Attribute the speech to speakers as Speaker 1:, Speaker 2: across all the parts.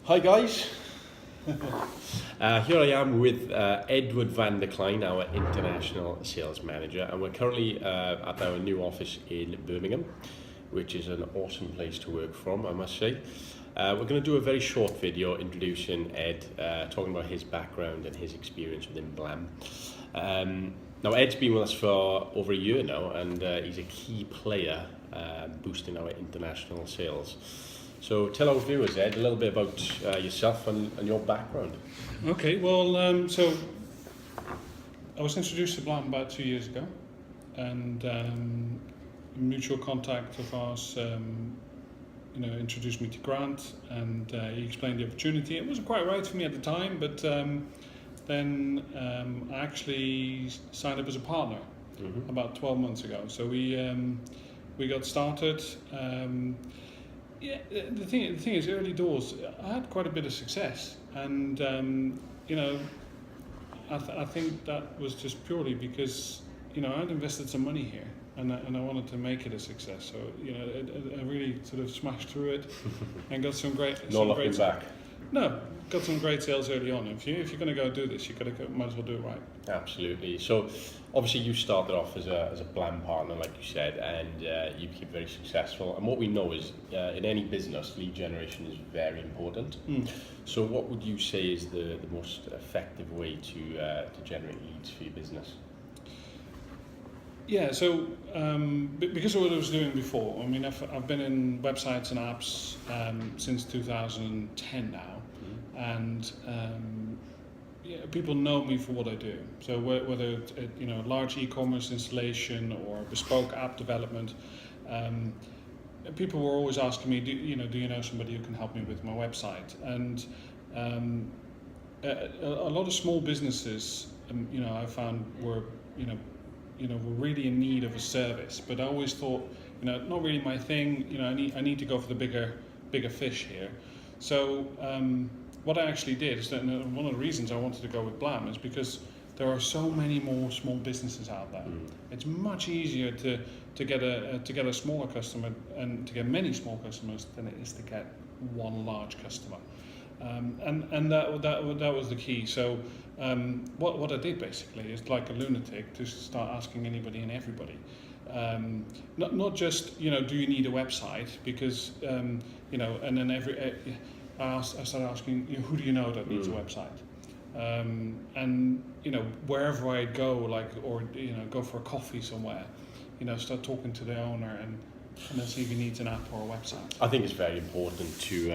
Speaker 1: Hi guys, here I am with Edward van der Kleijn, our International Sales Manager, and we're currently at our new office in Birmingham, which is an awesome place to work from, I must say. We're going to do a very short video introducing Ed, talking about his background and his experience within BLAM. Now Ed's been with us for over a year now, and he's a key player boosting our international sales. So tell our viewers, Ed, a little bit about yourself and your background.
Speaker 2: Okay, well, so I was introduced to BLAM about 2 years ago, and a mutual contact of ours introduced me to Grant, and he explained the opportunity. It wasn't quite right for me at the time, but then I actually signed up as a partner about 12 months ago. So we got started. Yeah, the thing is, early doors, I had quite a bit of success, and I think that was just purely because I'd invested some money here, and I wanted to make it a success. So I really sort of smashed through it, and got some great.
Speaker 1: No looking back.
Speaker 2: No, got some great sales early on. If you're going to go do this, might as well do it right.
Speaker 1: Absolutely. So obviously you started off as a BLAM partner, like you said, and you became very successful. And what we know is in any business, lead generation is very important. So what would you say is the most effective way to generate leads for your business?
Speaker 2: Yeah, so because of what I was doing before, I mean, I've been in websites and apps since 2010 now, and people know me for what I do. So whether it's large e-commerce installation or bespoke app development, people were always asking me, do you know somebody who can help me with my website? And a lot of small businesses, I found were were really in need of a service, but I always thought, not really my thing. I need to go for the bigger fish here. So what I actually did is that one of the reasons I wanted to go with BLAM is because there are so many more small businesses out there. It's much easier to get a smaller customer and to get many small customers than it is to get one large customer. And that was the key. So what I did basically is, like a lunatic, to start asking anybody and everybody. Not just do you need a website, because and then I started asking, who do you know that needs a website? And wherever I go, or go for a coffee somewhere, start talking to the owner and then see if he needs an app or a website.
Speaker 1: I think it's very important to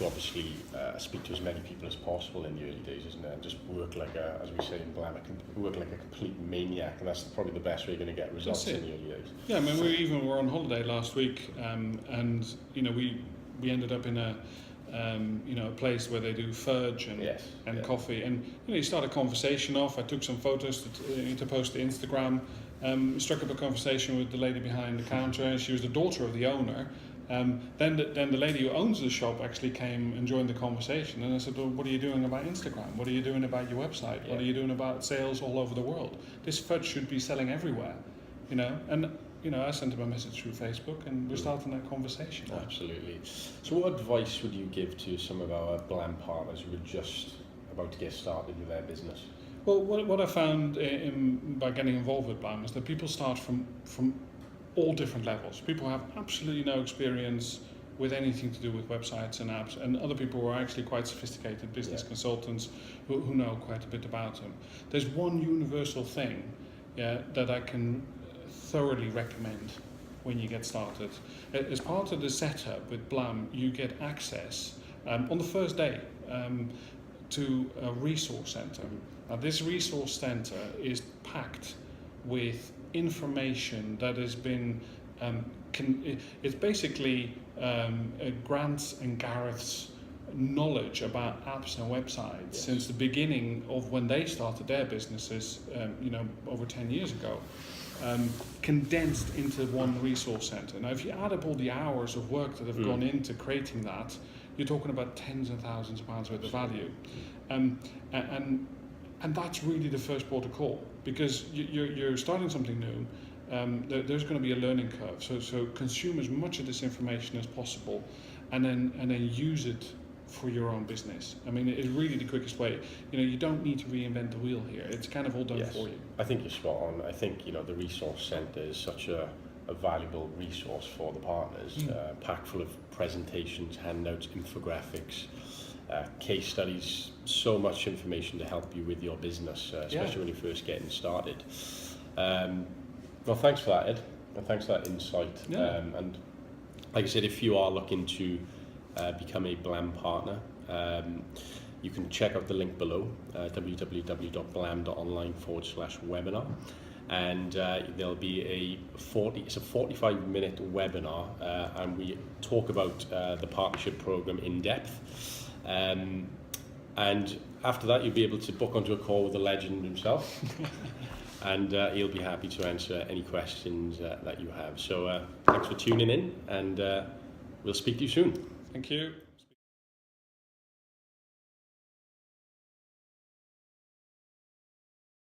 Speaker 1: obviously speak to as many people as possible in the early days, isn't it? And just work like as we say in BLAM, work like a complete maniac, and that's probably the best way you're going to get results in the early days.
Speaker 2: Yeah, I mean, we were on holiday last week, and we ended up in a place where they do fudge and coffee, and you start a conversation off. I took some photos to post to Instagram. Struck up a conversation with the lady behind the counter. She was the daughter of the owner. Then the lady who owns the shop actually came and joined the conversation. And I said, well, what are you doing about Instagram? What are you doing about your website? What are you doing about sales all over the world? This fudge should be selling everywhere, And I sent him a message through Facebook, and we're starting that conversation.
Speaker 1: Absolutely. So what advice would you give to some of our BLAM partners who are just about to get started with their business?
Speaker 2: Well, what I found by getting involved with BLAM is that people start from all different levels. People have absolutely no experience with anything to do with websites and apps, and other people who are actually quite sophisticated business consultants who know quite a bit about them. There's one universal thing that I can thoroughly recommend when you get started. As part of the setup with BLAM, you get access on the first day to a resource center. Now, this resource center is packed with information that has been, it's basically Grant's and Gareth's knowledge about apps and websites since the beginning of when they started their businesses, over 10 years ago, condensed into one resource center. Now, if you add up all the hours of work that have gone into creating that, you're talking about tens of thousands of pounds worth of value. And that's really the first port of call, because you're starting something new. There's going to be a learning curve. So consume as much of this information as possible, and then use it for your own business. I mean, it's really the quickest way. You know, you don't need to reinvent the wheel here. It's kind of all done for you.
Speaker 1: I think you're spot on. I think, you know, the resource centre is such a valuable resource for the partners, packed full of presentations, handouts, infographics, case studies, so much information to help you with your business, especially when you're first getting started. Well, thanks for that, Ed, and thanks for that insight. And like I said, if you are looking to become a BLAM partner, you can check out the link below, www.blam.online/webinar, and there'll be it's a 45-minute webinar, and we talk about the partnership program in depth. And after that, you'll be able to book onto a call with the legend himself, and he'll be happy to answer any questions that you have. So thanks for tuning in, and we'll speak to you soon.
Speaker 2: Thank you.